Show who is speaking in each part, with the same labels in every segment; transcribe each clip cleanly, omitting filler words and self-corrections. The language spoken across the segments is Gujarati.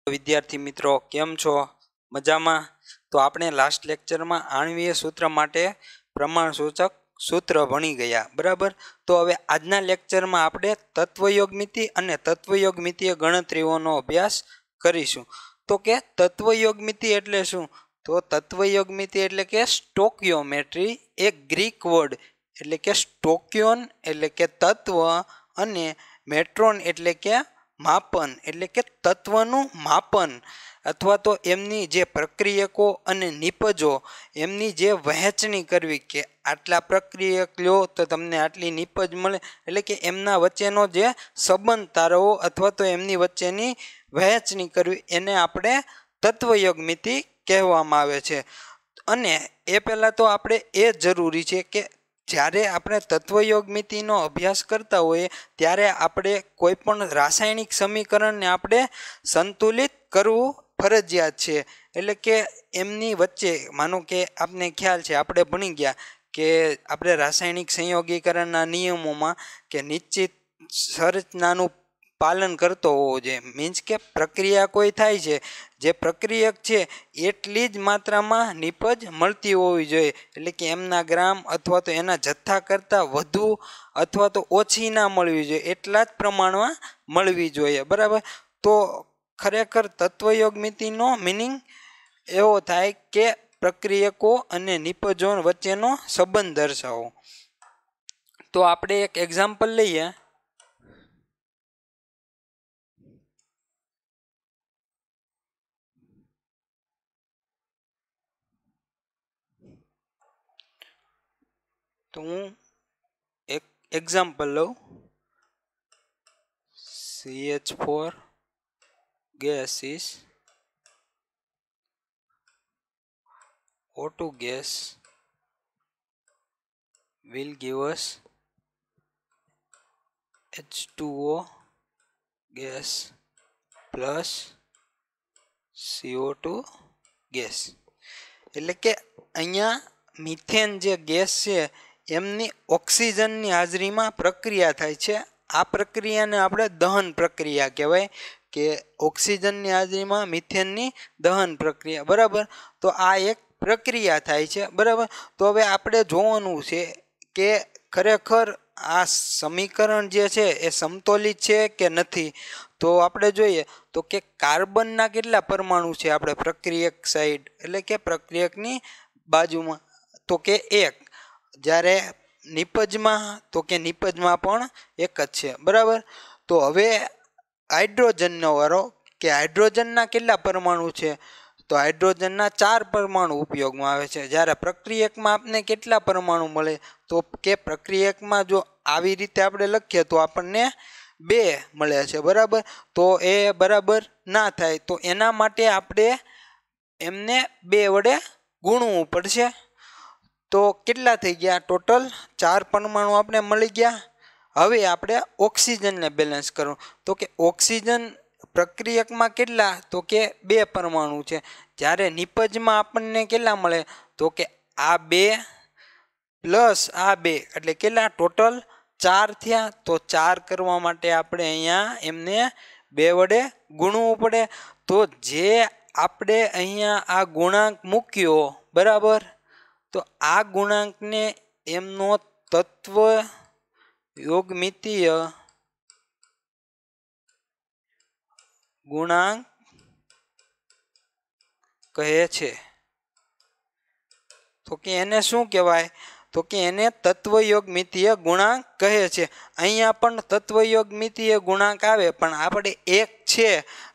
Speaker 1: विद्यार्थी मित्रों केम छो मजामां। तो आपणे लास्ट लेक्चर में आणवीय सूत्र माटे प्रमाणसूचक सूत्र भणी गया बराबर। तो हवे आजना लेक्चर में आपणे तत्वयोगमिति अने तत्वयोगमितीय गणतरीओनो अभ्यास करीशुं। तो के तत्वयोगमिति एटले शुं? तो तत्वयोगमिति एटले के स्टोकियोमेट्री, एक ग्रीक वर्ड एटले के स्टोकियोन एटले के तत्व अने मेट्रोन एटले के मापन एटले के तत्वनुं मापन अथवा तो एमनी जे प्रक्रियको अने निपजो एमनी जे वहेंचणी करवी के आटला प्रक्रियक लो तो तमने आटली निपज मळे एटले के एमना वच्चेनो जे संबंध तारवो अथवा तो एमनी वच्चेनी वहेंचणी करवी एने आपणे तत्वयोगमिति कहेवामां आवे छे। अने ए पहेला तो आपणे ए जरूरी छे के જ્યારે આપણે તત્વયોગમિતિનો અભ્યાસ કરતા હોઈએ ત્યારે આપણે કોઈ પણ રાસાયણિક સમીકરણને આપણે સંતુલિત કરવું ફરજિયાત છે। એટલે કે એમની વચ્ચે માનો કે આપને ખ્યાલ છે આપણે ભણી ગયા કે આપણે રાસાયણિક સંયોગીકરણના નિયમોમાં કે નિશ્ચિત સંરચનાનું પાલન કરતો હોવો જોઈએ। મીન્સ કે પ્રક્રિયા કોઈ થાય છે જે પ્રક્રિયક છે એટલી જ માત્રામાં નિપજ મળતી હોવી જોઈએ। એટલે કે એમના ગ્રામ અથવા તો એના જથ્થા કરતાં વધુ અથવા તો ઓછી ના મળવી જોઈએ, એટલા જ પ્રમાણમાં મળવી જોઈએ બરાબર। તો ખરેખર તત્વયોગમિતિનો મિનિંગ એવો થાય કે પ્રક્રિયકો અને નિપજો વચ્ચેનો સંબંધ દર્શાવો। તો આપણે એક એક્ઝામ્પલ લઈએ। तो हूँ एक एग्जाम्पल लूँ। CH4 gas is O2 gas will give us H2O gas plus CO2 gas। એટલે કે અહીંયા મિથેન જે ગેસ છે એમની ઓક્સિજનની હાજરીમાં પ્રક્રિયા થાય છે। આ પ્રક્રિયાને આપણે દહન પ્રક્રિયા કહેવાય કે ઓક્સિજનની હાજરીમાં મિથેનની દહન પ્રક્રિયા બરાબર। તો આ એક પ્રક્રિયા થાય છે બરાબર। તો હવે આપણે જોવાનું છે કે ખરેખર આ સમીકરણ જે છે એ સમતોલિત છે કે નથી। તો આપણે જોઈએ તો કે કાર્બનના કેટલા પરમાણુ છે આપણે પ્રક્રિયક સાઈડ એટલે કે પ્રક્રિયકની બાજુમાં તો કે એક, જ્યારે નિપજમાં તો કે નિપજમાં પણ એક જ છે બરાબર। તો હવે હાઇડ્રોજનનો વારો કે હાઇડ્રોજનના કેટલા પરમાણુ છે? તો હાઇડ્રોજનના 4 પરમાણુ ઉપયોગમાં આવે છે, જ્યારે પ્રક્રિયકમાં આપને કેટલા પરમાણુ મળે? તો કે પ્રક્રિયકમાં જો આવી રીતે આપણે લખીએ તો આપણને 2 મળે છે બરાબર। તો એ બરાબર ના થાય, તો એના માટે આપણે એમને 2 વડે ગુણવું પડશે। तो કેટલા થઈ ગયા? ટોટલ 4 પરમાણુ આપણે મળી ગયા। હવે આપણે ઓક્સિજનને બેલેન્સ કરો તો કે ઓક્સિજન પ્રક્રિયકમાં કેટલા? તો કે 2 પરમાણુ છે, જ્યારે નિપજમાં આપણને કેટલા મળે? તો કે આ 2 પ્લસ આ 2 એટલે કેટલા? ટોટલ 4 થયા। તો 4 કરવા માટે આપણે અહીંયા એમને 2 વડે ગુણવું પડે। તો જે આપણે અહીંયા આ ગુણાંક મૂક્યો બરાબર, तो आ गुणांक ने एमनो तत्वयोगमितीय गुणांक कहे छे। तो कि एने शुं कहेवाय? तो कि एने तत्वयोगमितीय गुणांक कहे छे। अहींया पण तत्वयोगमितीय गुणांक आवे पण आपणे एक छे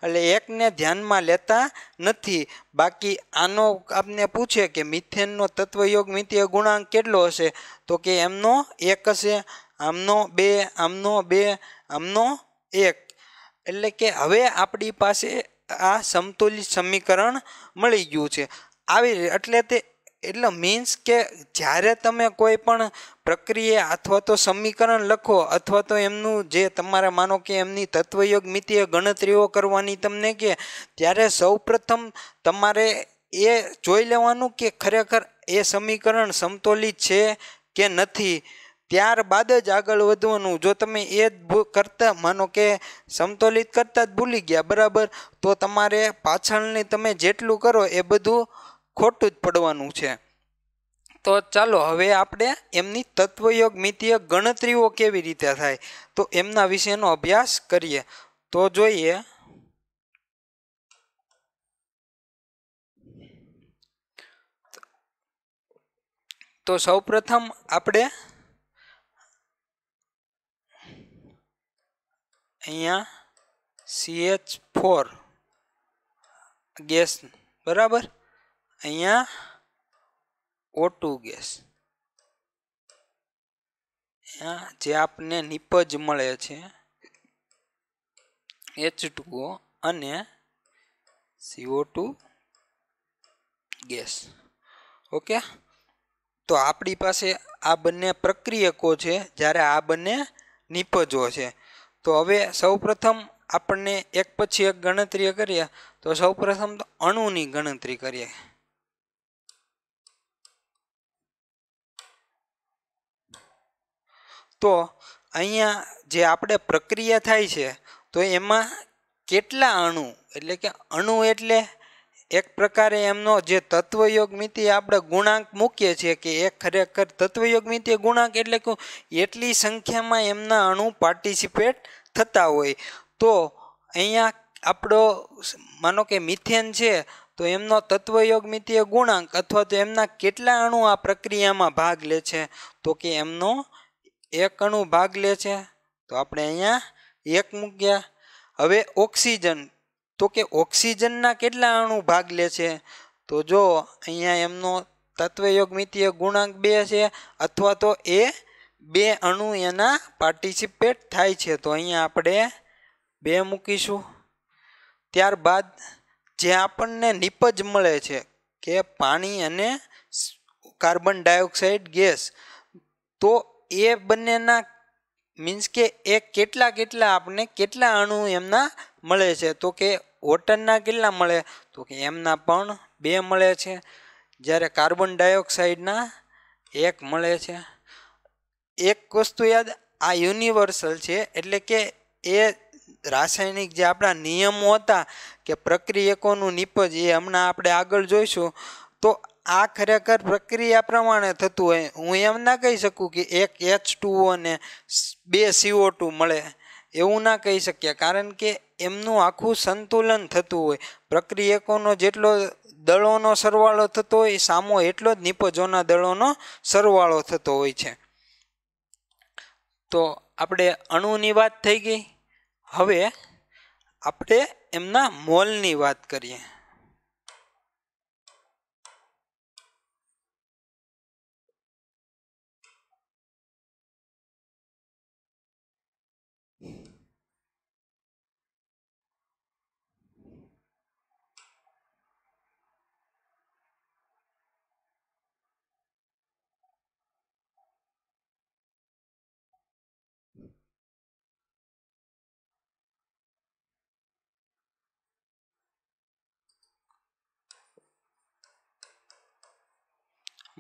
Speaker 1: એટલે એકને ધ્યાનમાં લેતા નથી। બાકી આનો આપને પૂછે કે મિથેનનો તત્વયોગમિતીય ગુણાંક કેટલો હશે? તો કે એમનો 1 હશે, આમનો 2, આમનો 2, આમનો 1। એટલે કે હવે આપણી પાસે આ સમતુલિત સમીકરણ મળી ગયું છે। આવી એટલે તે એટલે મીન્સ કે જ્યારે તમે કોઈ પણ પ્રક્રિયા અથવા તો સમીકરણ લખો અથવા તો એમનું જે તમારે માનો કે એમની તત્વયોગમિતીય ગણતરીઓ કરવાની તમને કે ત્યારે સૌપ્રથમ તમારે એ જોઈ લેવાનું કે ખરેખર એ સમીકરણ સમતોલિત છે કે નથી। ત્યારબાદ જ આગળ વધવાનું. જો તમે એ જ કરતા માનો કે સમતોલિત કરતા જ ભૂલી ગયા બરાબર, તો તમારે પાછળની તમે જેટલું કરો એ બધું ખોટું જ પડવાનું છે. તો ચાલો હવે આપણે એમની તત્વયોગ મિતીય ગણતરીઓ કેવી રીતે થાય તો એમના વિશેનો અભ્યાસ કરીએ. તો જોઈએ તો સૌપ્રથમ આપણે અહીંયા CH4 ગેસ બરાબર, અહીંયા O2 ગેસ, જે આપને નિપજ મળે છે H2O અને CO2 ગેસ. ઓકે, તો આપણી પાસે આ બંને પ્રક્રિયકો છે જ્યારે આ બંને નિપજો છે. તો હવે સૌપ્રથમ આપણને એક પછી એક ગણતરી કરીએ. તો સૌપ્રથમ તો અણુની ગણતરી કરીએ. તો અહીંયા જે આપણે પ્રક્રિયા થાય છે તો એમાં કેટલા અણુ, એટલે કે અણુ એટલે એક પ્રકારે એમનો જે તત્વયોગ મિતિ આપણે ગુણાંક મૂકીએ છીએ કે એ ખરેખર તત્વયોગ મિતિ ગુણાંક એટલે કે એટલી સંખ્યામાં એમના અણુ પાર્ટિસિપેટ થતા હોય. તો અહીંયા આપણો માનો કે મિથેન છે તો એમનો તત્વયોગ મિતિય ગુણાંક અથવા તો એમના કેટલા અણુ આ પ્રક્રિયામાં ભાગ લે છે તો કે એમનો એક અણુ ભાગ લે છે. તો આપણે અહીંયા એક મૂક્યા. હવે ઓક્સિજન, તો કે ઓક્સિજનના કેટલા અણુ ભાગ લે છે તો જો અહીંયા એમનો તત્વયોગ મિતિય ગુણાંક 2 છે અથવા તો એ 2 અણુ એના પાર્ટિસિપેટ થાય છે. તો અહીંયા આપણે 2 મૂકીશું. ત્યારબાદ જે આપણને નિપજ મળે છે કે પાણી અને કાર્બન ડાયોક્સાઇડ ગેસ, તો એ બંનેના મીન્સ કે એ કેટલા આપણને કેટલા અણુ એમના મળે છે તો કે વોટરના કેટલા મળે તો કે એમના પણ 2 મળે છે, જ્યારે કાર્બન ડાયોક્સાઇડના 1 મળે છે. એક વસ્તુ યાદ, આ યુનિવર્સલ છે એટલે કે એ રાસાયણિક જે આપણા નિયમો હતા કે પ્રક્રિયકોનું નિપજ એ હમણાં આપણે આગળ જોઈશું. તો આ ખરેખર પ્રક્રિયા પ્રમાણે થતું હોય. હું એમ ના કહી શકું કે એક H2O ને 2 CO2 મળે, એવું ના કહી શકીએ, કારણ કે એમનું આખું સંતુલન થતું હોય. પ્રક્રિયકોનો જેટલો દળોનો સરવાળો થતો હોય સામો એટલો જ નિપજોના દળોનો સરવાળો થતો હોય છે. તો આપણે અણુની વાત થઈ ગઈ. હવે આપણે એમના મોલની વાત કરીએ.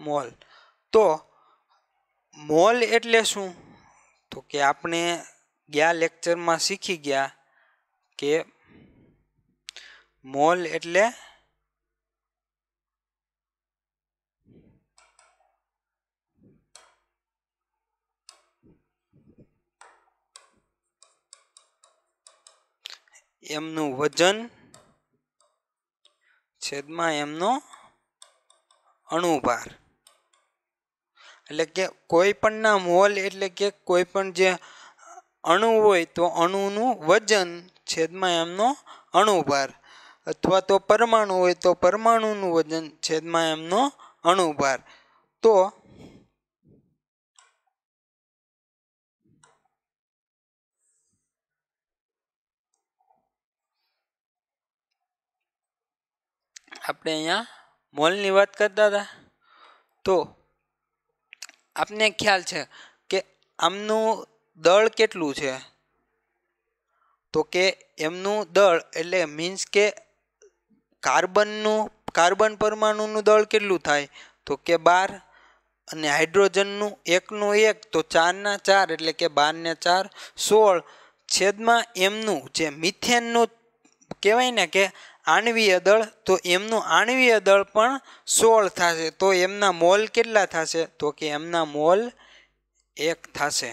Speaker 1: મોલ, તો મોલ એટલે શું તો કે આપણે ગયા લેક્ચરમાં શીખી ગયા કે મોલ એટલે એમનું વજન છેદમાં એમનો અણુભાર. એટલે કે કોઈ પણના મોલ એટલે કે કોઈ પણ જે અણુ હોય તો અણુનું વજન છેદમાં એમનો અણુભાર, અથવા તો પરમાણુ હોય તો પરમાણુનું વજન છેદમાં એમનો અણુભાર. તો આપણે અહીંયા મોલની વાત કરતા હતા. તો આપને ખ્યાલ છે કે આમનું દળ કેટલું છે તો કે એમનું દળ એટલે મીન્સ કે કાર્બન પરમાણુનું દળ કેટલું થાય તો કે 12, અને હાઇડ્રોજનનું 1 નું 1 તો 4 ના 4 એટલે કે 12 ને 4 16 છેદમાં એમનું જે મિથેનનું કહેવાય ને કે આણ્વીય દળ, તો એમનું આણ્વીય દળ પણ 16 થશે. તો એમના મોલ કેટલા થશે? તો કે એમના મોલ 1 થશે.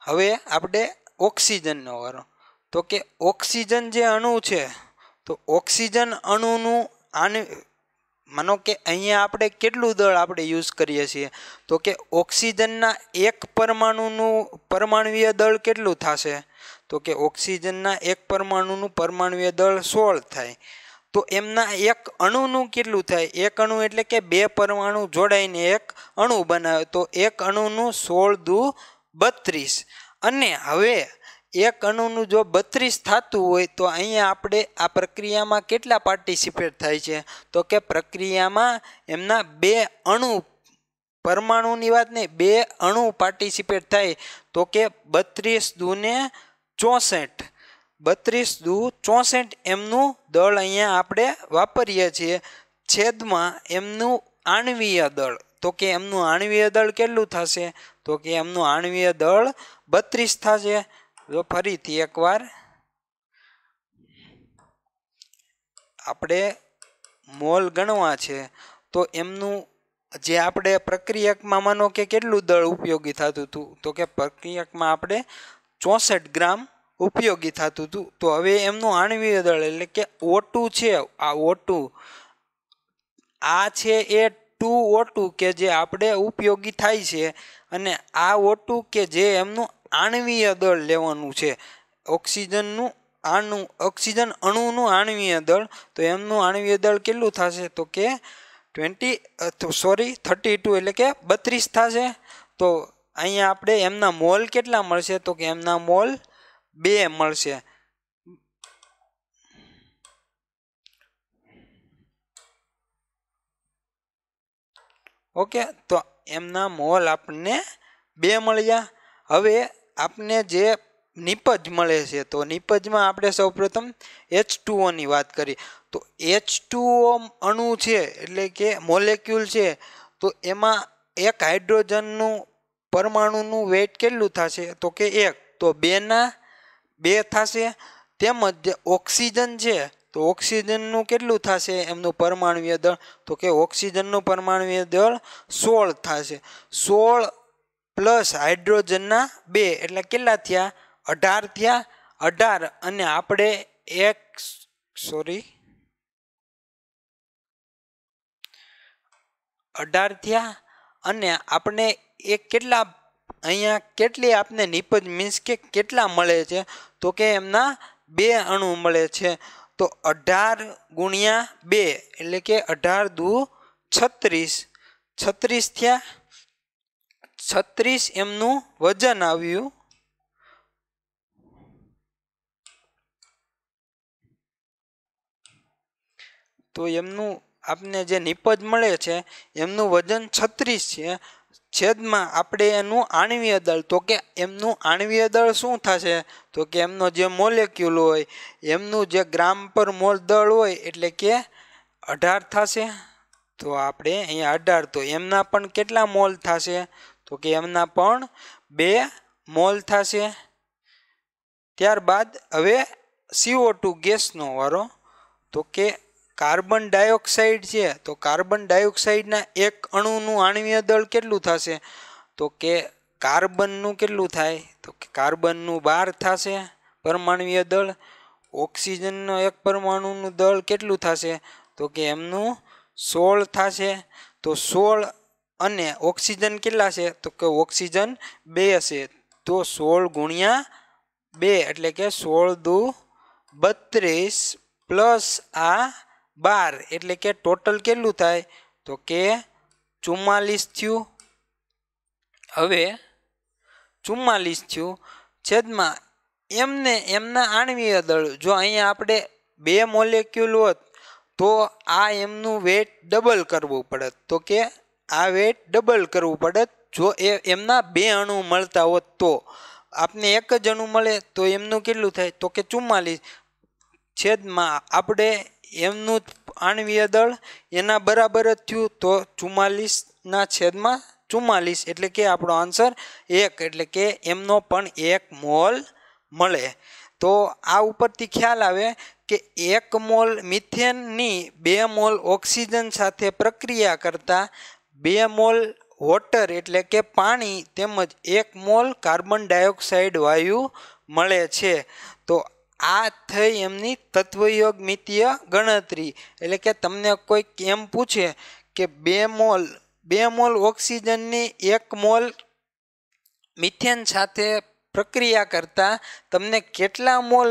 Speaker 1: હવે આપણે ઓક્સિજનનો વારો. તો કે ઓક્સિજન જે અણુ છે, તો ઓક્સિજન અણુનું માનો કે અહીંયા આપણે કેટલું દળ આપણે યુઝ કરીએ છીએ? તો કે ઓક્સિજનના એક પરમાણુનું પરમાણુય દળ કેટલું થશે? તો કે ઓક્સિજનના એક પરમાણુનું પરમાણુય દળ 16 થાય. તો એમના એક અણુનું કેટલું થાય? એક અણુ એટલે કે 2 પરમાણુ જોડાઈને એક અણુ બનાવે, તો એક અણુનું 16 દુ 32. અને હવે એક અણુનું જો 32 થતું હોય તો અહીંયા આપણે આ પ્રક્રિયામાં કેટલા પાર્ટિસિપેટ થાય છે? તો કે પ્રક્રિયામાં એમના 2 અણુ, પરમાણુની વાત નહીં, 2 અણુ પાર્ટિસિપેટ થાય. તો કે 32 દુને 64, 32 દુ 64 એમનું દળ અહીંયા આપણે વાપરીએ છીએ. છેદમાં એમનું આણ્વીય દળ, તો કે એમનું આણ્વીય દળ કેટલું થશે? તો કે એમનું આણ્વીય દળ 32 થશે. જો ફરીથી એકવાર આપણે મોલ ગણવા છે, તો એમનું જે આપણે પ્રક્રિયકમાં માનો કે કેટલું દળ ઉપયોગી થતું હતું? તો કે પ્રક્રિયકમાં આપણે 64 ગ્રામ ઉપયોગી થતું હતું. તો હવે એમનું આણ્વીય દળ એટલે કે O2 છે, આ O2 આ છે એ 2O2 કે જે આપણે ઉપયોગી થાય છે, અને આ O2 કે જે એમનું આણ્વીય દળ લેવાનું છે. ઓક્સિજનનું ઓક્સિજન અણુનું આણ્વીય દળ, તો એમનું આણ્વીય દળ કેટલું થશે? તો કે 32 એટલે કે 32 થશે. તો અહીંયા આપણે એમના મોલ કેટલા મળશે? તો કે એમના મોલ 2 મળશે. ઓકે, તો એમના મોલ આપણને 2 મળ્યા. હવે આપને જે નિપજ મળે છે, તો નિપજમાં આપણે સૌપ્રથમ H2O ની વાત કરી. તો H2O અણુ છે એટલે કે મોલેક્યુલ છે, તો એમાં એક હાઇડ્રોજનનું પરમાણુનું વેઇટ કેટલું થશે? તો કે 1, તો 2 ના 2 થશે. તેમજ જે ઓક્સિજન છે, તો ઓક્સિજનનું કેટલું થશે એમનું પરમાણુય દળ? તો કે ઓક્સિજનનું પરમાણુય દળ 16 થશે. 16 પ્લસ હાઇડ્રોજનના 2 એટલે કેટલા થયા? 18 થયા. 18 અને આપણે 18 થયા. અને આપણે એક કેટલા અહીંયા કેટલી આપને નિપજ મીન્સ કે કેટલા મળે છે? તો કે એમના 2 અણુ મળે છે. તો 18 ગુણ્યા 2 એટલે કે 18 દુ 36, 36 થયા. 36 એમનું વજન આવ્યું. તો એમનું આપને જે નિપજ મળે છે એમનું વજન 36 છે. છેદમાં આપણે એનું આણ્વીય દળ, તો કે એમનું આણ્વીય દળ શું થશે? તો કે એમનો જે મોલેક્યુલ હોય એમનું જે ગ્રામ પર મોલ દળ હોય એટલે કે 18 થશે. તો આપણે અહીંયા 18, તો એમના પણ કેટલા મોલ થશે? તો કે એમના પણ 2 મોલ થશે. ત્યારબાદ હવે CO2 ગેસનો વારો. તો કે કાર્બન ડાયોક્સાઇડ છે, તો કાર્બન ડાયોક્સાઇડના એક અણુનું આણ્વીય દળ કેટલું થશે? તો કે કાર્બનનું કેટલું થાય? તો કે કાર્બનનું 12 થશે પરમાણુય દળ. ઓક્સિજનનો એક પરમાણુનું દળ કેટલું થશે? તો કે એમનું 16 થશે. તો 16 અને ઓક્સિજન કેટલા છે? તો કે ઓક્સિજન 2 છે. તો 16 ગુણ્યા 2 એટલે કે 16 દુ 32 પ્લસ આ 12 એટલે કે ટોટલ કેટલું થાય? તો કે 44 થયું. હવે 44 થયું. છેદમાં એમને એમના આણ્વીય દળ, જો અહીંયા આપણે 2 મોલેક્યુલ હોત તો આ એમનું વેટ ડબલ કરવું પડત. તો કે આ વેટ ડબલ કરવું પડત. જો એમના 2 અણુ મળતા હોત તો આપને એક જ અણુ મળે તો એમનું કેટલું થાય? તો કે 44. છેદમાં આપણે એમનું આણવીય દળ એના બરાબર જ થયું, તો 44/44 એટલે કે આપણો આન્સર 1, એટલે કે એમનો પણ 1 મોલ મળે. તો આ ઉપરથી ખ્યાલ આવે કે 1 મોલ મિથેનની 2 મોલ ઓક્સિજન સાથે પ્રક્રિયા કરતા 2 મોલ વોટર એટલે કે પાણી તેમજ 1 મોલ કાર્બન ડાયોક્સાઇડ વાયુ મળે છે. તો આ થઈ એમની તત્વયોગમિતીય ગણતરી. એટલે કે તમને કોઈક એમ પૂછે કે 2 મોલ ઓક્સિજનની 1 મોલ મિથેન સાથે પ્રક્રિયા કરતા તમને કેટલા મોલ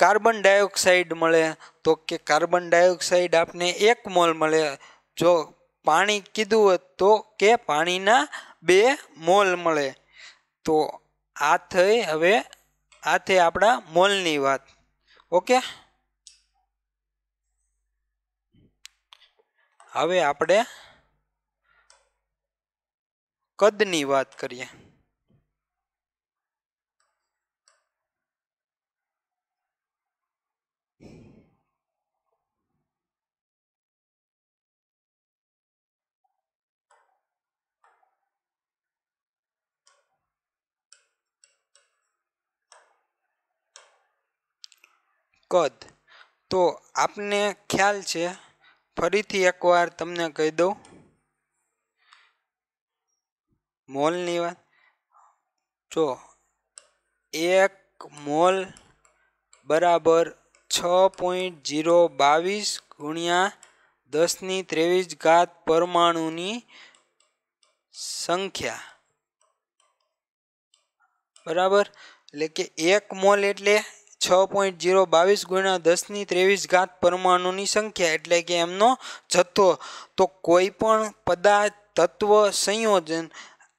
Speaker 1: કાર્બન ડાયોક્સાઇડ મળે, તો કે કાર્બન ડાયોક્સાઇડ આપને 1 મોલ મળે. જો પાણી કીધું હોત તો કે પાણીના 2 મોલ મળે. તો આ થઈ આપણા મોલની વાત. ઓકે, હવે આપણે કદની વાત કરીએ. કદ તો આપને ખ્યાલ છે, ફરીથી એકવાર તમને કહી દઉં મોલની વાત. જો 1 મોલ બરાબર 6.022 ગુણ્યા 10⁻23 પરમાણુની સંખ્યા, બરાબર. એટલે કે 1 મોલ એટલે 6.022 ગુણ્યા 10⁻23 પરમાણુની સંખ્યા, એટલે કે એમનો જથ્થો. તો કોઈ પણ પદાર્થ, તત્વ, સંયોજન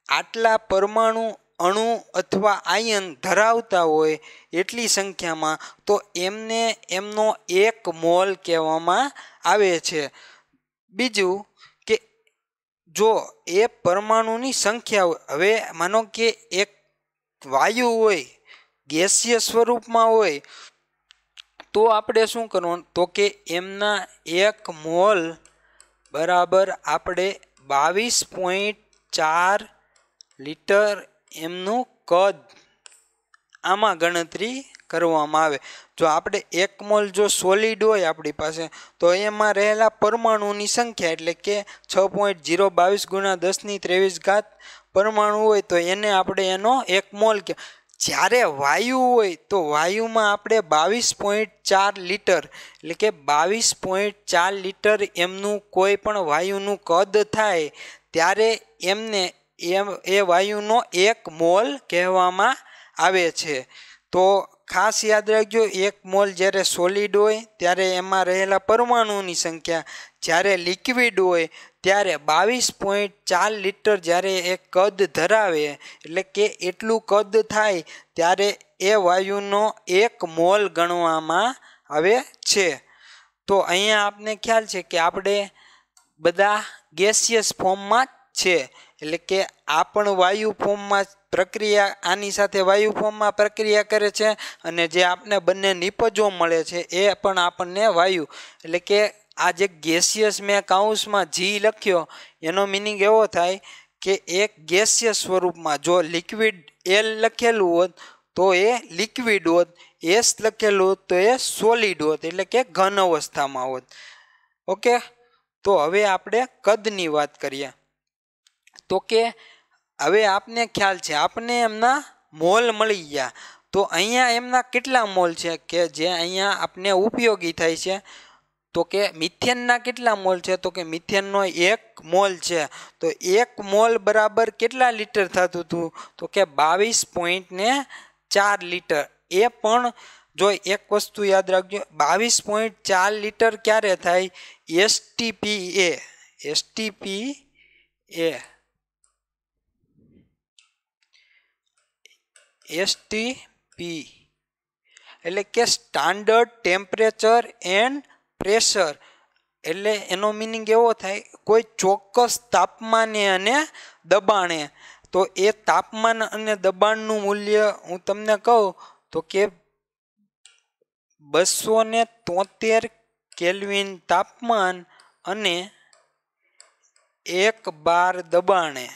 Speaker 1: આટલા પરમાણુ, અણુ અથવા આયન ધરાવતા હોય એટલી સંખ્યામાં, તો એમને એમનો 1 મોલ કહેવામાં આવે છે. બીજું કે જો એ પરમાણુની સંખ્યા હોય, હવે માનો કે એક વાયુ હોય, ગેસીય સ્વરૂપમાં હોય, તો આપણે શું કરવાનું, તો કે એમના 1 મોલ બરાબર આપણે 22.4 લિટર એમનું કદ આમાં ગણતરી કરવામાં આવે. જો આપણે 1 મોલ જો સોલિડ હોય આપણી પાસે, તો એમાં રહેલા પરમાણુની સંખ્યા એટલે કે 6.022 ગુણ્યા 10⁻23 પરમાણુ હોય, તો એને આપણે એનો 1 મોલ કે. જ્યારે વાયુ હોય તો વાયુમાં આપણે 22.4 લિટર એટલે કે 22.4 લિટર એમનું કોઈ પણ વાયુનું કદ થાય, ત્યારે એમને એ વાયુનો 1 મોલ કહેવામાં આવે છે. તો ખાસ યાદ રાખજો, 1 મોલ જ્યારે સોલિડ હોય ત્યારે એમાં રહેલા પરમાણુની સંખ્યા, જ્યારે લિક્વિડ હોય ત્યારે 22.4 લિટર જ્યારે એ કદ ધરાવે, એટલે કે એટલું કદ થાય ત્યારે એ વાયુનો 1 મોલ ગણવામાં આવે છે. તો અહીંયા આપને ખ્યાલ છે કે આપણે બધા ગેસિયસ ફોર્મમાં છે, એટલે કે આ પણ વાયુ ફોર્મમાં પ્રક્રિયા, આની સાથે વાયુ ફોર્મમાં પ્રક્રિયા કરે છે, અને જે આપને બંને નિપજો મળે છે એ પણ આપણને વાયુ, એટલે કે આ જે ગેસિયસ મેં કાઉન્સમાં જી લખ્યો એનો મિનિંગ એવો થાય કે એક ગેસિયસ સ્વરૂપમાં જો લિક્વિડ એલ લખેલું હોત તો એ લિક્વિડ હોત, એસ લખેલું હોત તો એ સોલિડ હોત, એટલે કે ઘન અવસ્થામાં હોત. ઓકે, તો હવે આપણે કદની વાત કરીએ. તો કે હવે આપને ખ્યાલ છે, આપને એમના મોલ મળી ગયા. તો અહીંયા એમના કેટલા મોલ છે કે જે અહીંયા આપને ઉપયોગી થાય છે, તો કે મિથેનના કેટલા મોલ છે, તો કે મિથેનનો 1 મોલ છે. તો 1 મોલ બરાબર કેટલા લિટર થતું હતું, તો કે 22.4 લિટર. એ પણ જો એક વસ્તુ યાદ રાખજો, 22.4 લિટર ક્યારે થાય, એસટીપીએ એસટીપી એટલે કે સ્ટાન્ડર્ડ ટેમ્પરેચર એન્ડ પ્રેશર. એટલે એનો મિનિંગ એવો થાય કોઈ ચોક્કસ તાપમાને અને દબાણે. તો એ તાપમાન અને દબાણનું મૂલ્ય હું તમને કહું તો કે 273 કેલ્વિન તાપમાન અને 1 બાર દબાણે,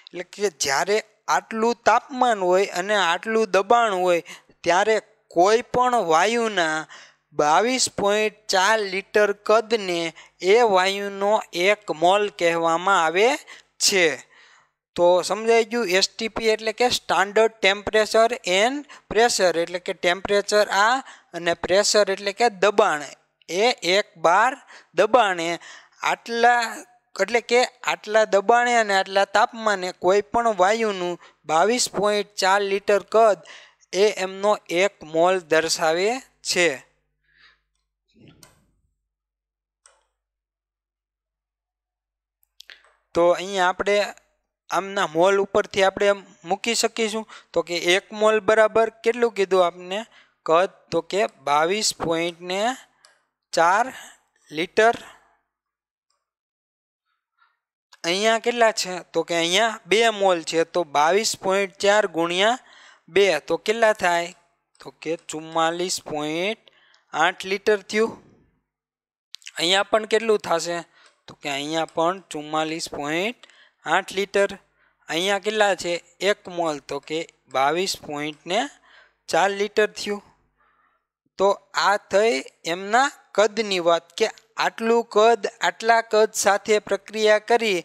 Speaker 1: એટલે કે જ્યારે આટલું તાપમાન હોય અને આટલું દબાણ હોય ત્યારે કોઈ પણ વાયુના 22.4 લિટર કદને એ વાયુનો 1 મોલ કહેવામાં આવે છે. તો સમજાઈ ગયું. એસટીપી એટલે કે સ્ટાન્ડર્ડ ટેમ્પરેચર એન્ડ પ્રેશર, એટલે કે ટેમ્પરેચર આ અને પ્રેશર એટલે કે દબાણ. એ 1 બાર દબાણે આટલા, એટલે કે આટલા દબાણે અને આટલા તાપમાને કોઈ પણ વાયુનું 22.4 લિટર કદ એ એમનો 1 મોલ દર્શાવે છે. તો અહીંયા આપણે આમના મોલ ઉપરથી આપણે મૂકી શકીશું. તો કે 1 મોલ બરાબર કેટલું કીધું આપને કદ? તો કે 22.4 લિટર. અહીંયા કેટલા છે? તો કે અહીંયા 2 મોલ છે. તો 22.4 ગુણ્યા 2 તો કેટલા થાય? તો કે 44.8 લિટર થયું. અહીંયા પણ કેટલું થશે? તો કે અહીંયા પણ 44.8 લિટર. અહીંયા કેટલા છે? 1 મોલ. તો કે 22.4 લિટર થયું. તો આ થઈ એમના કદની વાત, કે આટલું કદ, આટલા કદ સાથે પ્રક્રિયા કરી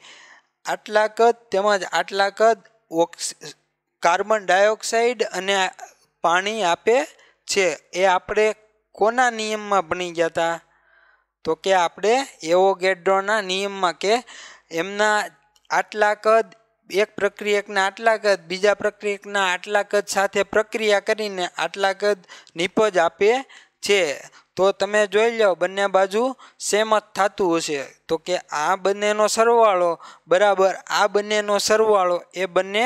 Speaker 1: આટલા કદ તેમજ આટલા કદ કાર્બન ડાયોક્સાઇડ અને પાણી આપે છે. એ આપણે કોના નિયમમાં ભણી ગયા હતા? તો કે આપણે એવોગેડ્રોના નિયમમાં, કે એમના આટલા કદ, એક પ્રક્રિયકના આટલા કદ બીજા પ્રક્રિયકના આટલા કદ સાથે પ્રક્રિયા કરીને આટલા કદ નિપજ આપે છે. તો તમે જોઈ લો બંને બાજુ સેમ જ થતું હશે. તો કે આ બંનેનો સરવાળો બરાબર આ બંનેનો સરવાળો એ બંને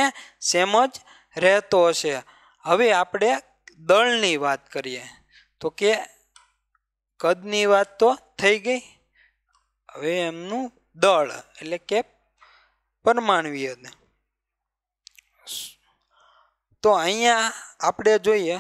Speaker 1: સેમ જ રહેતો હશે. હવે આપણે દળની વાત કરીએ. તો કે કદની વાત તો થઈ ગઈ. હવે એમનું દળ એટલે કે પરમાણુય. તો અહીંયા આપણે જોઈએ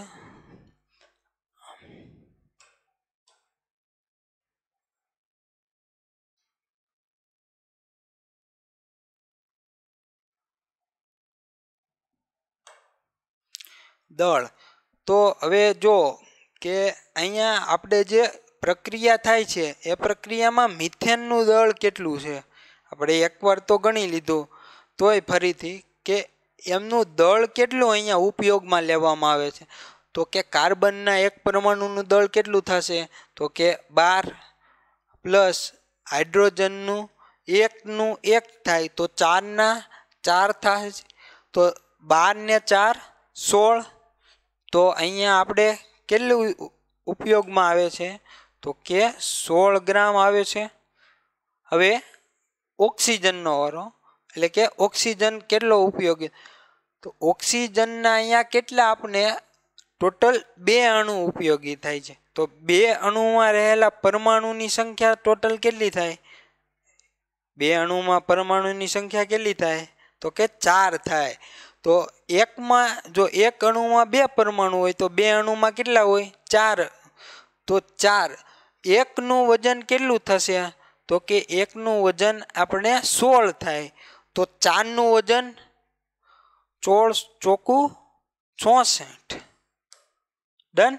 Speaker 1: દળ. તો હવે જો કે અહીંયા આપણે જે પ્રક્રિયા થાય છે એ પ્રક્રિયામાં મિથેનનું દળ કેટલું છે આપણે એકવાર તો ગણી લીધું, તોય ફરીથી કે એમનું દળ કેટલું અહીંયા ઉપયોગમાં લેવામાં આવે છે. તો કે કાર્બનના 1 પરમાણુનું દળ કેટલું થશે? તો કે 12 પ્લસ હાઇડ્રોજનનું 1નું 1 થાય તો 4ના 4 થાય. તો 12 ને 4 16. તો અહીંયા આપણે કેટલું ઉપયોગમાં આવે છે? તો કે 16 ગ્રામ આવે છે. હવે ઓક્સિજનનો વારો, એટલે કે ઓક્સિજન કેટલો ઉપયોગી? તો ઓક્સિજનના અહીંયા કેટલા આપણે ટોટલ 2 અણુ ઉપયોગી થાય છે. તો 2 અણુમાં રહેલા પરમાણુની સંખ્યા ટોટલ કેટલી થાય? 2 અણુમાં પરમાણુની સંખ્યા કેટલી થાય? તો કે 4 થાય. તો એકમાં જો 1 અણુમાં 2 પરમાણુ હોય તો 2 અણુમાં કેટલા હોય? 4. તો 4. 1નું વજન કેટલું થશે? તો કે 1નું વજન આપણે 16 થાય. તો 4નું વજન 16 ચોકું 64. ડન.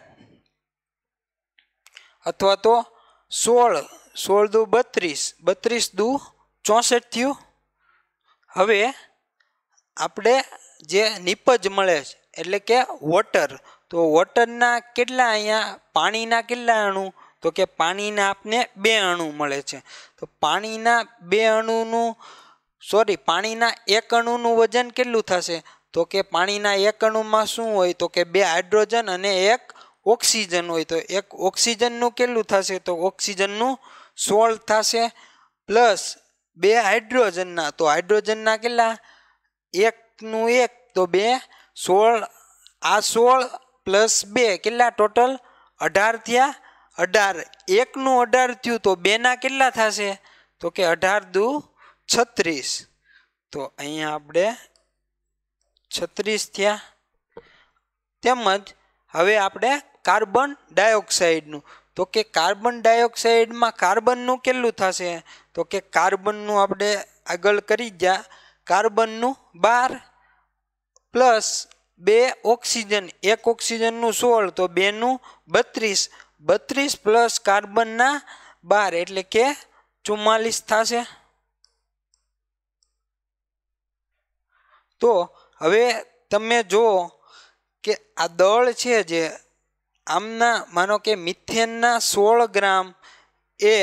Speaker 1: અથવા તો 16 16 દુ 32 32 દુ 64 થયું. હવે આપણે જે નિપજ મળે છે એટલે કે વોટર, તો વોટરના કેટલા અહીંયા પાણીના કેટલા અણુ? તો કે પાણીના આપને 2 અણુ મળે છે. તો પાણીના 2 અણુનું પાણીના 1 અણુનું વજન કેટલું થશે? તો કે પાણીના 1 અણુમાં શું હોય? તો કે 2 હાઇડ્રોજન અને 1 ઓક્સિજન હોય. તો 1 ઓક્સિજનનું કેટલું થશે? તો ઓક્સિજનનું 16 થશે પ્લસ 2 હાઇડ્રોજનના. તો હાઇડ્રોજનના કેટલા? 1નું 1 તો 2 16. આ 16 પ્લસ 2 કેટલા ટોટલ? 18 થયા. 18 1નું 18 થયું તો 2ના કેટલા થશે? તો કે 18 દુ 36. તો અહીંયા આપણે 36 થયા. તેમજ હવે આપણે કાર્બન ડાયોક્સાઇડનું તો કે કાર્બન ડાયોક્સાઇડમાં કાર્બનનું કેટલું થશે તો કે કાર્બનનું આપણે આગળ કરી ગયા કાર્બનનું 12 પ્લસ 2 ઓક્સિજન 1 ઓક્સિજનનું 16 તો 2 નું 32 32 પ્લસ કાર્બનના 12 એટલે કે 44 થશે। તો હવે તમે જુઓ કે આ દળ છે જે આમના માનો કે મિથેનના 16 ગ્રામ એ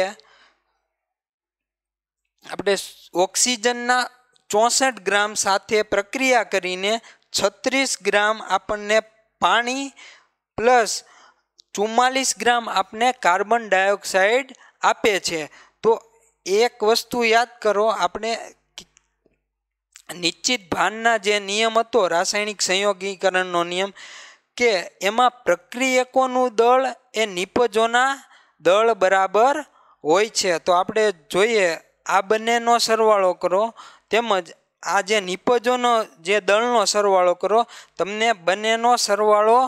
Speaker 1: આપણે ઓક્સિજનના 64 ગ્રામ સાથે પ્રક્રિયા કરીને 36 ગ્રામ આપણને પાણી પ્લસ 44 ગ્રામ આપણને કાર્બન ડાયોક્સાઇડ આપે છે। તો એક વસ્તુ યાદ કરો, આપણે નિશ્ચિત ભારના જે નિયમ હતો રાસાયણિક સંયોગીકરણનો નિયમ કે એમાં પ્રક્રિયકોનું દળ એ નિપજોના દળ બરાબર હોય છે। તો આપણે જોઈએ આ બંનેનો સરવાળો કરો તેમજ આ જે નિપજોનો જે દળનો સરવાળો કરો તમને બંનેનો સરવાળો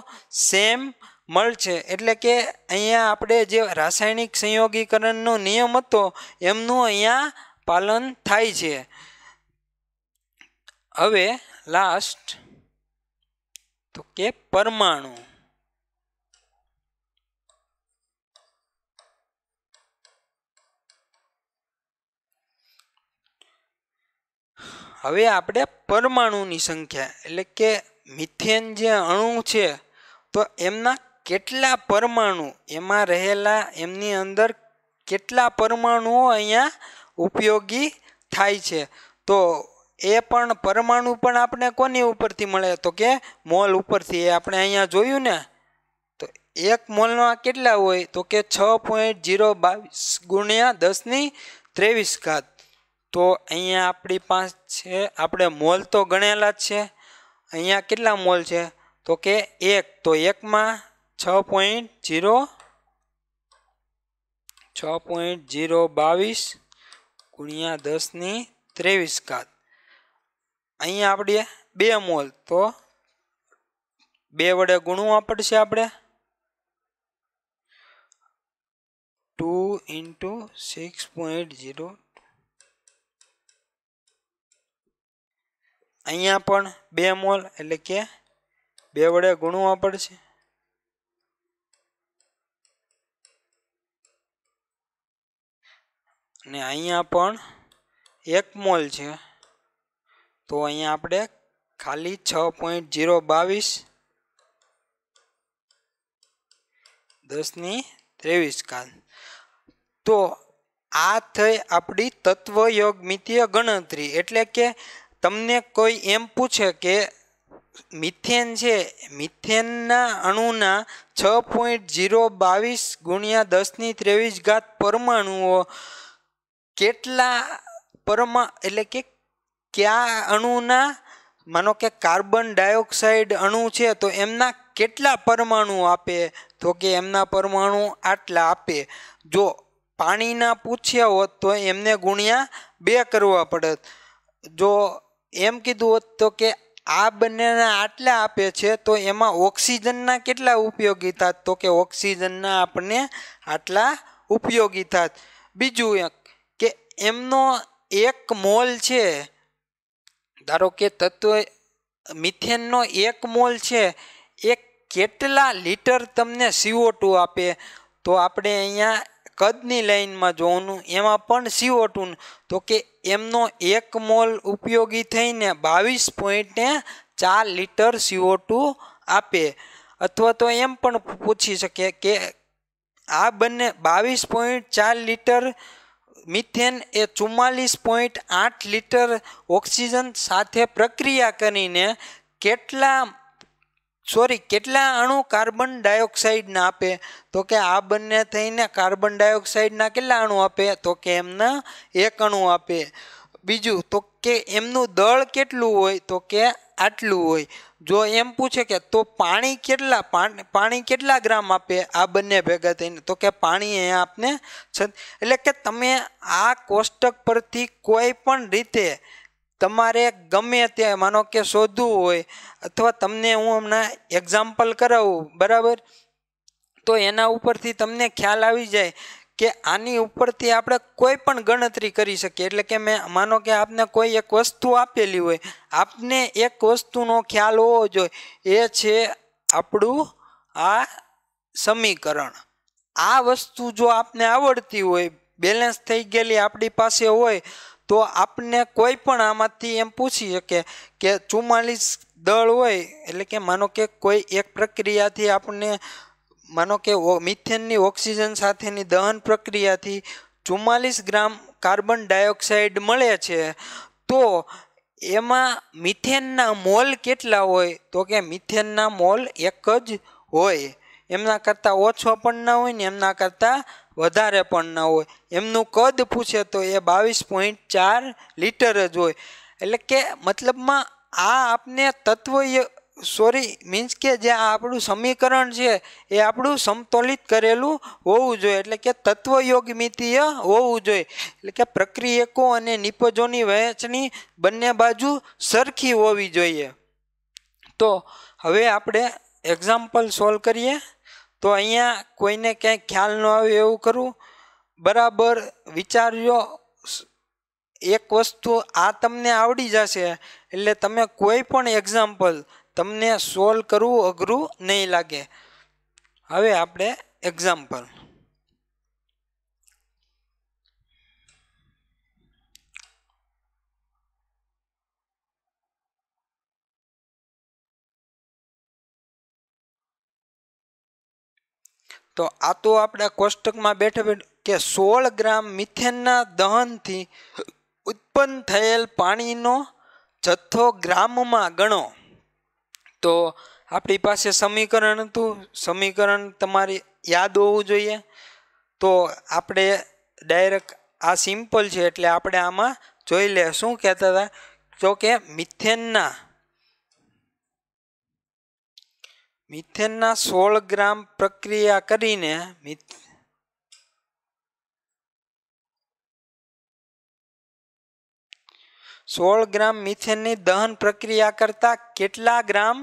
Speaker 1: સેમ મળશે। એટલે કે અહીંયા આપણે જે રાસાયણિક સંયોગીકરણનો નિયમ હતો એમનું અહીંયા પાલન થાય છે। હવે લાસ્ટ તો કે પરમાણુ। હવે આપણે પરમાણુની સંખ્યા એટલે કે મિથેન જે અણુ છે તો એમના કેટલા પરમાણુ એમાં રહેલા એમની અંદર કેટલા પરમાણુઓ અહીંયા ઉપયોગી થાય છે। તો એ પણ પરમાણુ પણ આપણે કોની ઉપરથી મળે તો કે મોલ ઉપરથી। એ આપણે અહીંયા જોયું ને તો 1 મોલમાં કેટલા હોય તો કે 6.022 ગુણ્યા 10⁻23 ઘાત। તો અહીંયા આપણી પાસે છે આપણે મોલ તો ગણેલા જ છે, અહીંયા કેટલા મોલ છે તો કે 1 તો 1માં 6.022 ગુણ્યા 10⁻23 ઘાત। અહીંયા આપણે 2 મોલ તો 2 વડે ગુણવું પડશે આપણે 2 × 6.0 અહીંયા પણ 2 મોલ એટલે કે 2 વડે ગુણવા પડશે અને અહીંયા પણ 1 મોલ છે તો અહીંયા આપણે ખાલી 6.022 10⁻23 ઘાત। તો આ થઈ આપણી તત્વયોગમિતીય ગણતરી। એટલે કે તમને કોઈ એમ પૂછે કે મિથેન છે મિથેનના અણુના 6.022 ગુણ્યા 10⁻23 ઘાત પરમાણુઓ કેટલા એટલે કે કયા અણુના માનો કે કાર્બન ડાયોક્સાઇડ અણુ છે તો એમના કેટલા પરમાણુ આપે તો કે એમના પરમાણુ આટલા આપે। જો પાણીના પૂછ્યા હોત તો એમને ગુણ્યા 2 કરવા પડત। જો એમ કીધું હોત તો કે આ બંનેના આટલા આપે છે તો એમાં ઓક્સિજનના કેટલા ઉપયોગી થાત તો કે ઓક્સિજનના આપણને આટલા ઉપયોગી થાત। બીજું એક કે એમનો 1 મોલ છે ધારો કે તત્વ મિથેનનો 1 મોલ છે એ કેટલા લીટર તમને CO2 આપે તો આપણે અહીંયા કદની લાઈનમાં જોવાનું એમાં પણ CO2 તો કે એમનો 1 મોલ ઉપયોગી થઈને 22.4 લીટર CO2 આપે। અથવા તો એમ પણ પૂછી શકે કે આ બંને 22.4 લીટર મિથેન એ 44.8 લીટર ઓક્સિજન સાથે પ્રક્રિયા કરીને કેટલા અણુ કાર્બન ડાયોક્સાઇડના આપે તો કે આ બંને થઈને કાર્બન ડાયોક્સાઇડના કેટલા અણુ આપે તો કે એમના 1 અણુ આપે। બીજું તો કે એમનું દળ કેટલું હોય તો કે આટલું હોય। જો એમ પૂછે કે તો પાણી કેટલા ગ્રામ આપે આ બંને ભેગા થઈને તો કે પાણી અહીંયા આપને એટલે કે તમે આ કોષ્ટક પરથી કોઈ પણ રીતે તમારે ગમે તે માનો કે શોધવું હોય અથવા તમને હું હમણાં એક્ઝામ્પલ કરાવું બરાબર, તો એના ઉપરથી તમને ખ્યાલ આવી જાય કે આની ઉપરથી આપણે કોઈ પણ ગણતરી કરી શકીએ. એટલે કે મેં માનો કે આપને કોઈ એક વસ્તુ આપેલી હોય, આપને એક વસ્તુનો ખ્યાલ હોવો જોઈએ, એ છે આપણું આ સમીકરણ. આ વસ્તુ જો આપને આવડતી હોય, બેલેન્સ થઈ ગયેલી આપણી પાસે હોય, તો આપને કોઈ પણ આમાંથી એમ પૂછી શકે કે 44 દળ હોય, એટલે કે માનો કે કોઈ એક પ્રક્રિયાથી આપણને માનો કે મિથેનની ઓક્સિજન સાથેની દહન પ્રક્રિયાથી 44 ગ્રામ કાર્બન ડાયોક્સાઇડ મળે છે, તો એમાં મિથેનના મોલ કેટલા હોય? તો કે મિથેનના મોલ એક જ હોય. એમના કરતાં ઓછો પણ ના હોય ને એમના કરતાં વધારે પણ ના હોય. એમનું કદ પૂછે તો એ 22.4 લીટર જ હોય. એટલે કે મતલબમાં આ આપને મીન્સ કે જે આ આપણું સમીકરણ છે એ આપણું સમતોલિત કરેલું હોવું જોઈએ, એટલે કે તત્વયોગમિતીય હોવું જોઈએ. એટલે કે પ્રક્રિયકો અને નિપજોની વહેંચણી બંને બાજુ સરખી હોવી જોઈએ. તો હવે આપણે એક્ઝામ્પલ સોલ્વ કરીએ. તો અહીંયા કોઈને ક્યાંય ખ્યાલ ન આવે એવું કરવું, બરાબર વિચારજો. એક વસ્તુ આ તમને આવડી જશે એટલે તમે કોઈ પણ એક્ઝામ્પલ તમને સોલ્વ કરવું અઘરું નહીં લાગે. હવે આપણે એક્ઝામ્પલ તો આ તો આપણે કોષ્ટકમાં બેઠા બેઠા કે 16 ગ્રામ મિથેનના દહનથી ઉત્પન્ન થયેલ પાણીનો જથ્થો ગ્રામમાં ગણો. તો આપણી પાસે સમીકરણ હતું, સમીકરણ તમારે યાદ હોવું જોઈએ. તો આપણે ડાયરેક્ટ આ સિમ્પલ છે એટલે આપણે આમાં જોઈ લે શું કહેતા હતા. તો કે મિથેનના 16 ગ્રામ પ્રક્રિયા કરીને 16 ગ્રામ મિથેનની દહન પ્રક્રિયા કરતા કેટલા ગ્રામ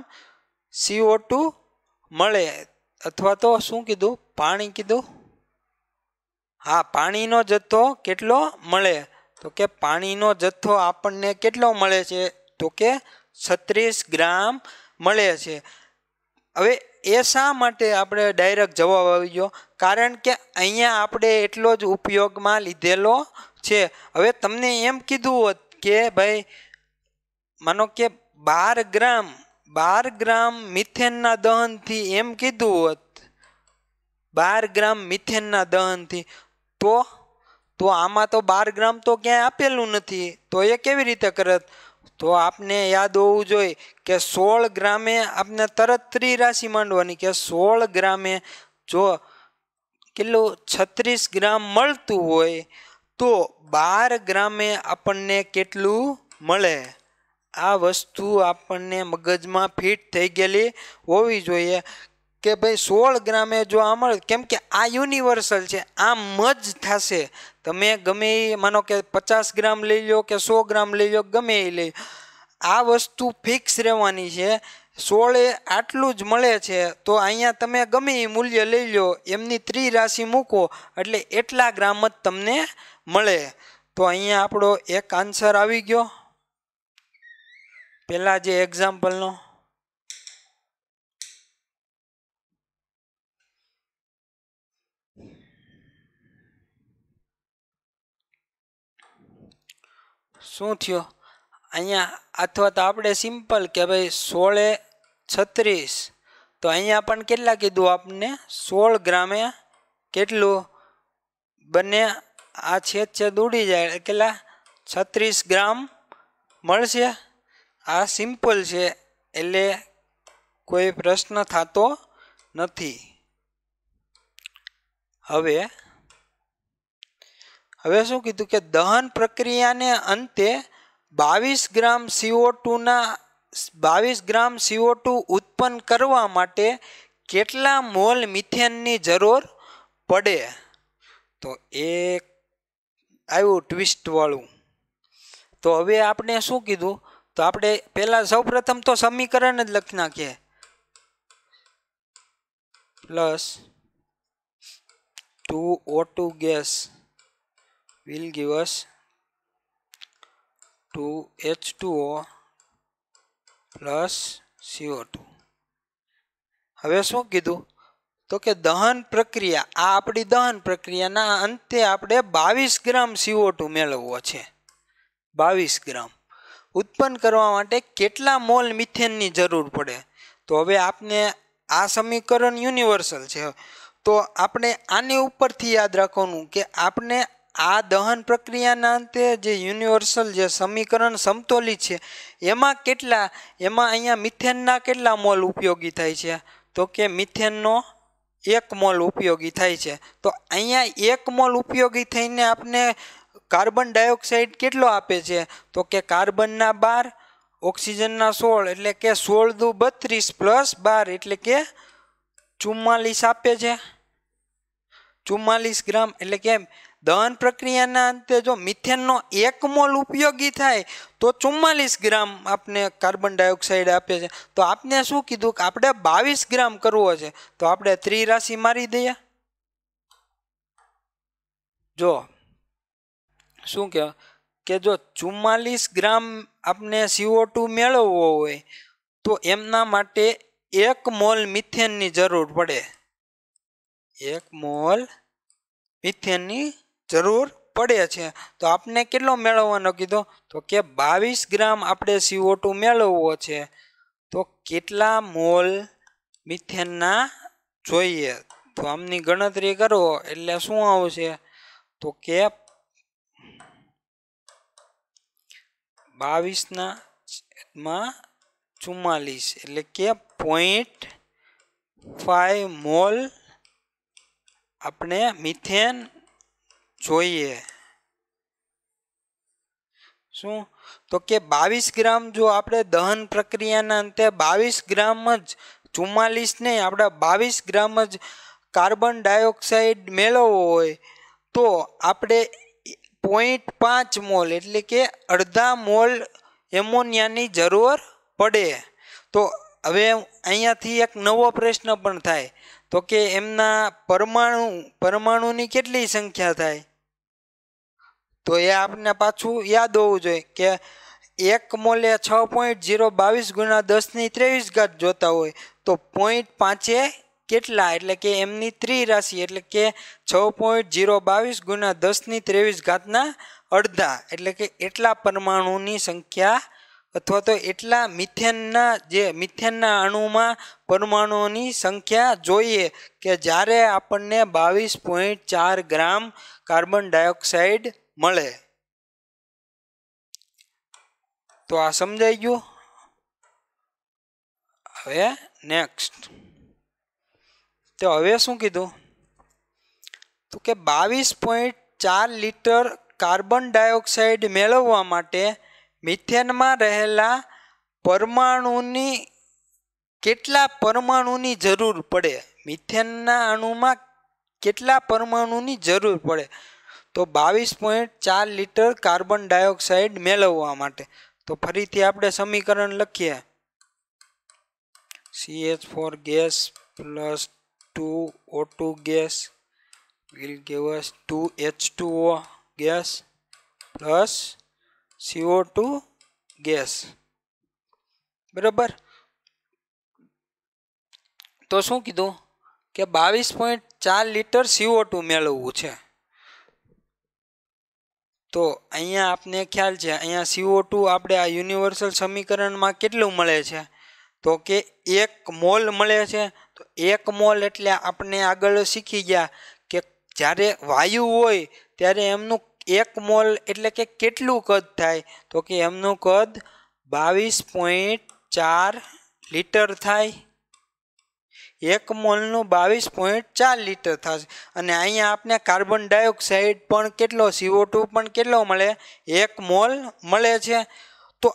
Speaker 1: CO2 મળે? અથવા તો શું કીધું? પાણી કીધું. હા, પાણીનો જથ્થો કેટલો મળે? તો કે પાણીનો જથ્થો આપણને કેટલો મળે છે? તો કે 36 ગ્રામ મળે છે. હવે એ શા માટે આપણે ડાયરેક્ટ જવાબ આવી ગયો? કારણ કે અહીંયા આપણે એટલો જ ઉપયોગમાં લીધેલો છે. હવે તમને એમ કીધું હોત કે ભાઈ માનો કે 12 ગ્રામ મિથેનના દહનથી, એમ કીધું હોત 12 ગ્રામ મિથેનના દહનથી, તો આમાં તો 12 ગ્રામ તો ક્યાંય આપેલું નથી, તો એ કેવી રીતે કરત? તો આપને યાદ હોવું જોઈએ કે 16 ગ્રામે આપને તરત ત્રિરાશિ માંડવાની કે 16 ગ્રામે જો કેટલું 36 ગ્રામ મળતું હોય તો 12 ગ્રામે આપણને કેટલું મળે? આ વસ્તુ આપણને મગજમાં ફિટ થઈ ગયેલી હોવી જોઈએ કે ભાઈ 16 ગ્રામે જો આ મળે, કેમ કે આ યુનિવર્સલ છે, આમ જ થશે. તમે ગમે એ માનો કે 50 ગ્રામ લઈ લો કે 100 ગ્રામ લઈ લો, ગમે એ લઈ, આ વસ્તુ ફિક્સ રહેવાની છે. 16 આટલું જ મળે છે, તો અહીંયા તમે ગમે એ મૂલ્ય લઈ લો, એમની ત્રિરાશિ મૂકો એટલે એટલા ગ્રામ જ તમને મળે. તો અહીંયા આપણો એક આન્સર આવી ગયો પેલા જે એક્ઝામ્પલનો. શું થયો અહીંયા? અથવા તો આપણે સિમ્પલ કે ભાઈ 16 36, તો અહીંયા પણ કેટલા કીધું આપને? 16 ગ્રામે કેટલું બંને આ છેદ ઉડી જાય કેટલા 36 ગ્રામ મળશે. આ સિમ્પલ છે એટલે કોઈ પ્રશ્ન થતો નથી. હવે શું કીધું કે દહન પ્રક્રિયાને અંતે 22 ગ્રામ CO2 ઉત્પન્ન કરવા માટે કેટલા મોલ મિથેનની જરૂર પડે? તો એ આવ્યું ટ્વિસ્ટ વાળું. તો હવે આપણે શું કીધું, તો આપણે પહેલા સૌપ્રથમ તો સમીકરણ જ લખી નાખીએ. Plus 2O2 gas will give us 2H2O plus CO2. હવે શું કીધું, તો કે દહન પ્રક્રિયા, આ આપણી દહન પ્રક્રિયાના અંતે આપણે 22 ગ્રામ CO2 મેળવવો છે. 22 ગ્રામ ઉત્પન્ન કરવા માટે કેટલા મોલ મિથેનની જરૂર પડે? તો હવે આપને આ સમીકરણ યુનિવર્સલ છે, તો આપણે આની ઉપરથી યાદ રાખવાનું કે આપણે આ દહન પ્રક્રિયાના અંતે જે યુનિવર્સલ જે સમીકરણ સમતોલિત છે એમાં અહીંયા મિથેનના કેટલા મોલ ઉપયોગી થાય છે? તો કે મિથેનનો 1 મોલ ઉપયોગી થાય છે. તો અહીંયા 1 મોલ ઉપયોગી થઈને આપણે કાર્બન ડાયોક્સાઇડ કેટલો આપે છે? તો કે કાર્બનના 12, ઓક્સિજનના 16, એટલે કે 16 દુ 32 પ્લસ 12 એટલે કે 44 આપે છે. 44 ગ્રામ. એટલે કે દહન પ્રક્રિયાના અંતે જો મિથેનનો 1 મોલ ઉપયોગી થાય તો 44 ગ્રામ આપને કાર્બન ડાયોક્સાઇડ આપે છે. તો આપને શું કીધું કે આપણે 22 ગ્રામ કરવો છે, તો આપણે ત્રિરાશિ મારી દઈએ. જો શું કહેવાય કે જો 44 ગ્રામ આપણે CO2 મેળવવો હોય તો એમના માટે 1 મોલ મિથેનની જરૂર પડે. 1 મોલ મિથેનની જરૂર પડે છે. તો આપણે કેટલો મેળવવાનો કીધો? તો કે 22 ગ્રામ આપણે CO2 મેળવવો છે, તો કેટલા મોલ મિથેનના જોઈએ? તો આમની ગણતરી કરો એટલે શું આવશે? તો કે 22/44 એટલે કે 0.5 મોલ આપણે મિથેન જોઈએ. શું? તો કે 22 ગ્રામ જો આપણે દહન પ્રક્રિયાના અંતે 22 ગ્રામ જ 44 નહીં, આપણે 22 ગ્રામ જ કાર્બન ડાયોક્સાઇડ મેળવવો હોય તો આપણે 0.5 મોલ એટલે કે અડધા મોલ એમોનિયાની જરૂર પડે. તો હવે અહીંયાથી એક નવો પ્રશ્ન પણ થાય, તો કે એમના પરમાણુની કેટલી સંખ્યા થાય? તો એ આપણે પાછું યાદ હોવું જોઈએ કે 1 મોલે 6.022 ગુણ્યા 10⁻23 જોતા હોય તો 0.5 કેટલા? એટલે કે એમની ત્રિરાશિ એટલે કે 6.022 ગુણ્યા 10⁻23 અડધા, એટલે કે એટલા પરમાણુની સંખ્યા અથવા તો એટલા મિથેનના અણુમાં પરમાણુઓની સંખ્યા જોઈએ કે જ્યારે આપણને 22.4 ગ્રામ કાર્બન ડાયોક્સાઇડ મળે. તો આ સમજાઈ ગયું. હવે નેક્સ્ટ, તો હવે શું કીધું? તો કે 22.4 લિટર કાર્બન ડાયોક્સાઇડ મેળવવા માટે મિથેનમાં રહેલા કેટલા પરમાણુની જરૂર પડે? મિથેનના અણુમાં કેટલા પરમાણુની જરૂર પડે? તો 22.4 લિટર કાર્બન ડાયોક્સાઇડ મેળવવા માટે. તો ફરીથી આપણે સમીકરણ લખીએ. CH4 gas plus 2O2 gas will give us 2H2O gas plus CO2 gas. બરાબર. તો શું કીધું કે 22.4 લિટર CO2 મેળવવું છે. તો અહીંયા આપને ખ્યાલ છે, અહીંયા CO2 આપણે આ યુનિવર્સલ સમીકરણમાં કેટલું મળે છે? તો કે 1 મોલ મળે છે. તો 1 મોલ એટલે આપણે આગળ શીખી ગયા કે જ્યારે વાયુ હોય ત્યારે એમનું 1 મોલ એટલે કે કેટલું કદ થાય? તો કે એમનું કદ 22.4 લિટર થાય. 1 મોલનું 22.4 લિટર થશે. અને અહીંયા આપણે કાર્બન ડાયોક્સાઇડ પણ કેટલો, CO2 પણ કેટલો મળે? 1 મોલ મળે છે. તો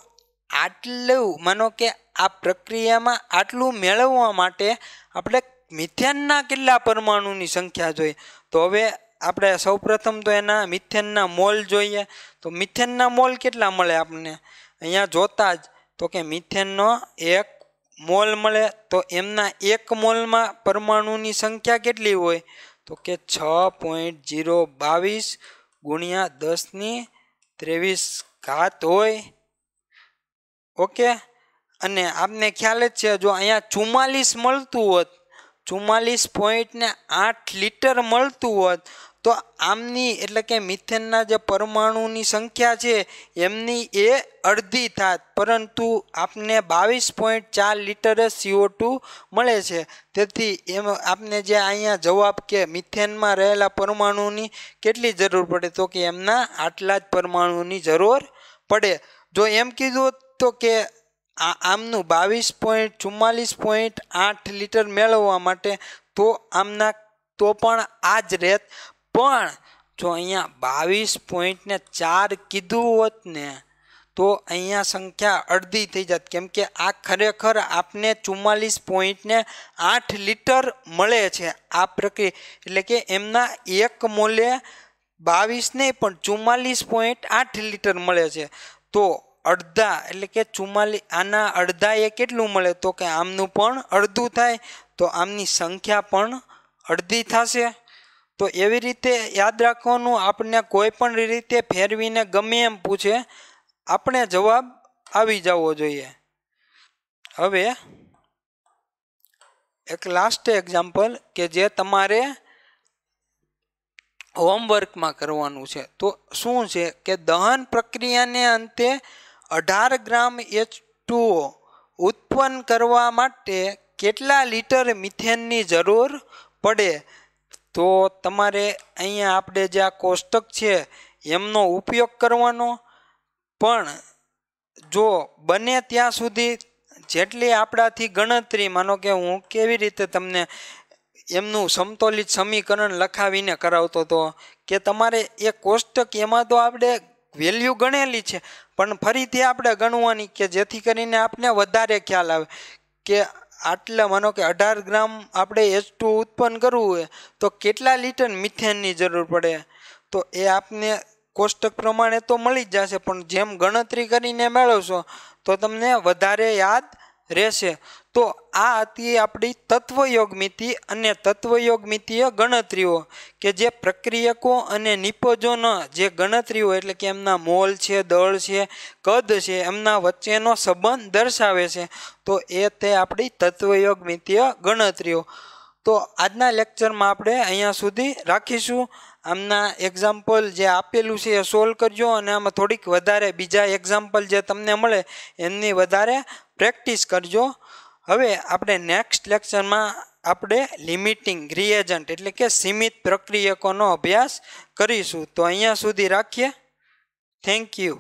Speaker 1: આટલું માનો કે આ પ્રક્રિયામાં આટલું મેળવવા માટે આપણે મિથેનના કેટલા પરમાણુની સંખ્યા જોઈએ? તો હવે આપણે સૌપ્રથમ તો એના મિથેનના મોલ જોઈએ. તો મિથેનના મોલ કેટલા મળે આપણને અહીંયા જોતા જ, તો કે મિથેનનો 1 મોલ મળે. તો એમના 1 મોલમાં પરમાણુની સંખ્યા કેટલી હોય, તો કે 6.022 ગુણ્યા 10⁻23 હોય. ઓકે. અને આપને ખ્યાલ જ છે, જો અહીંયા 44 મળતું હોત, 44.8 લિટર મળતું હોત, તો આમની એટલે કે મિથેનના જે પરમાણુની સંખ્યા છે એમની એ અડધી થાત. પરંતુ આપને 22.4 લિટર CO2 મળે છે. તેથી એમ આપને જે અહીંયા જવાબ કે મિથેનમાં રહેલા પરમાણુની કેટલી જરૂર પડે, તો કે એમના આટલા જ પરમાણુની જરૂર પડે. જો એમ કીધું તો કે આમનું 22.44.8 લિટર મેળવવા માટે તો આમના તો પણ આ જ રહેત. પણ જો અહીંયા 22.4 કીધું હોત ને તો અહીંયા સંખ્યા અડધી થઈ જાત, કેમ કે આ ખરેખર આપને 44.8 લિટર મળે છે આ પ્રક્રિયા. એટલે કે એમના 1 મોલે 22 નહીં પણ 44.8 લિટર મળે છે. તો અડધા એટલે કે 44, આના અડધા એ કેટલું મળે, તો કે આમનું પણ અડધું થાય. તો આમની સંખ્યા પણ અડધી થશે. તો એવી રીતે યાદ રાખવાનું, આપણને કોઈ પણ રીતે ફેરવીને ગમે એમ પૂછે, આપણે જવાબ આવી જવો જોઈએ. હવે એક લાસ્ટ એક્ઝામ્પલ કે જે તમારે હોમવર્કમાં કરવાનું છે. તો શું છે કે દહન પ્રક્રિયાને અંતે 18 ગ્રામ H2O ઉત્પન્ન કરવા માટે કેટલા લિટર મિથેનની જરૂર પડે. તો તમારે અહીંયા આપણે જે આ કોષ્ટક છે એમનો ઉપયોગ કરવાનો. પણ જો બને ત્યાં સુધી જેટલી આપણાથી ગણતરી, માનો કે હું કેવી રીતે તમને એમનું સમતોલિત સમીકરણ લખાવીને કરાવતો હતો કે તમારે એ કોષ્ટક એમાં તો આપણે વેલ્યુ ગણેલી છે, પણ ફરીથી આપણે ગણવાની કે જેથી કરીને આપણે વધારે ખ્યાલ આવે કે આટલા, માનો કે 18 ગ્રામ આપણે H2 ઉત્પન્ન કરવું હોય તો કેટલા લિટર મિથેનની જરૂર પડે. તો એ આપને કોષ્ટક પ્રમાણે તો મળી જ જશે, પણ જેમ ગણતરી કરીને મેળવશો તો તમને વધારે યાદ રહેશે. તો આ હતી આપણી તત્વયોગમિતિ અને તત્વયોગમિતિય ગણતરીઓ કે જે પ્રક્રિયકો અને નિપજોનો જે ગણતરીઓ એટલે કે એમના મોલ છે, દળ છે, કદ છે, એમના વચ્ચેનો સંબંધ દર્શાવે છે. તો એ તે આપણી તત્વયોગમિતિય ગણતરીઓ. તો આજના લેક્ચરમાં આપણે અહીંયા સુધી રાખીશું. આમના એક્ઝામ્પલ જે આપેલું છે એ સોલ્વ કરજો અને આમાં થોડીક વધારે બીજા એક્ઝામ્પલ જે તમને મળે એમની વધારે પ્રેક્ટિસ કરજો. હવે આપણે નેક્સ્ટ લેક્ચરમાં આપણે લિમિટિંગ રિએજન્ટ એટલે કે સીમિત પ્રક્રિયકોનો અભ્યાસ કરીશું. તો અહીંયા સુધી રાખીએ. Thank you.